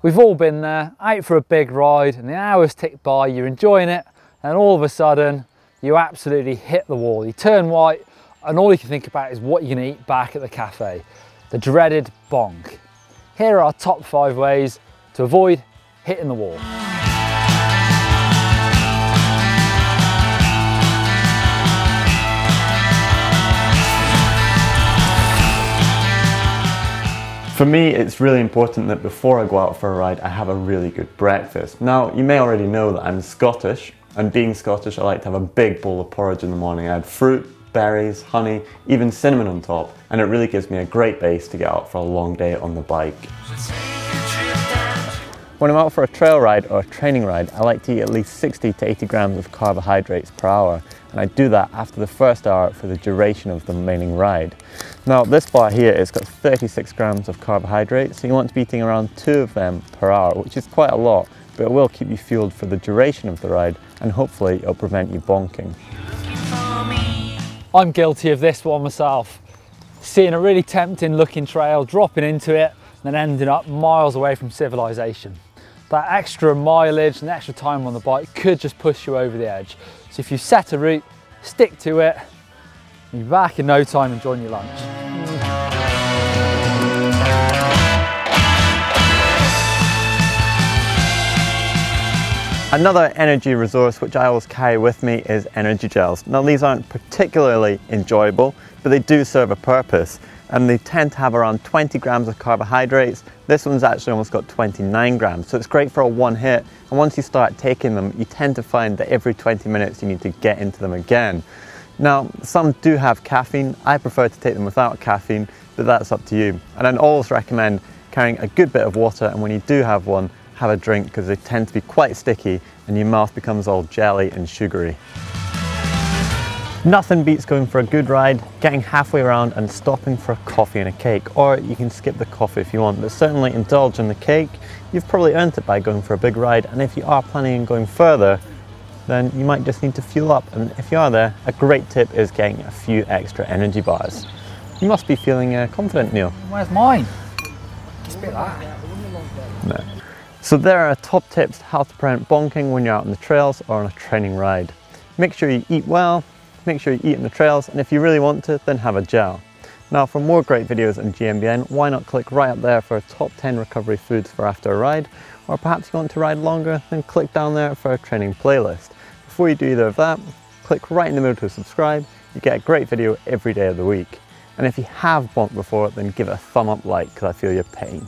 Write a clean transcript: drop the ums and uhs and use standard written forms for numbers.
We've all been there, out for a big ride, and the hours tick by, you're enjoying it, and all of a sudden, you absolutely hit the wall. You turn white, and all you can think about is what you're gonna eat back at the cafe. The dreaded bonk. Here are our top 5 ways to avoid hitting the wall. For me, it's really important that before I go out for a ride, I have a really good breakfast. Now, you may already know that I'm Scottish, and being Scottish, I like to have a big bowl of porridge in the morning. I add fruit, berries, honey, even cinnamon on top, and it really gives me a great base to get out for a long day on the bike. When I'm out for a trail ride or a training ride, I like to eat at least 60 to 80 grams of carbohydrates per hour, and I do that after the first hour for the duration of the remaining ride. Now, this bar here has got 36 grams of carbohydrates, so you want to be eating around 2 of them per hour, which is quite a lot, but it will keep you fueled for the duration of the ride, and hopefully it'll prevent you bonking. I'm guilty of this one myself. Seeing a really tempting looking trail, dropping into it, and then ending up miles away from civilization. That extra mileage and extra time on the bike could just push you over the edge. So if you set a route, stick to it, you're back in no time enjoying your lunch. Another energy resource which I always carry with me is energy gels. Now, these aren't particularly enjoyable, but they do serve a purpose, and they tend to have around 20 grams of carbohydrates. This one's actually almost got 29 grams, so it's great for a one hit, and once you start taking them, you tend to find that every 20 minutes you need to get into them again. Now, some do have caffeine. I prefer to take them without caffeine, but that's up to you. And I'd always recommend carrying a good bit of water, and when you do have one, have a drink, because they tend to be quite sticky and your mouth becomes all jelly and sugary. Nothing beats going for a good ride, getting halfway around and stopping for a coffee and a cake, or you can skip the coffee if you want, but certainly indulge in the cake. You've probably earned it by going for a big ride, and if you are planning on going further, then you might just need to fuel up, and if you are there, a great tip is getting a few extra energy bars. You must be feeling confident, Neil. Where's mine? Spit that. No. So there are top tips how to prevent bonking when you're out on the trails or on a training ride. Make sure you eat well, make sure you eat on the trails, and if you really want to, then have a gel. Now, for more great videos on GMBN, why not click right up there for a top 10 recovery foods for after a ride, or perhaps you want to ride longer, then click down there for a training playlist. Before you do either of that, click right in the middle to subscribe. You get a great video every day of the week. And if you have bonked before, then give it a thumb up like, because I feel your pain.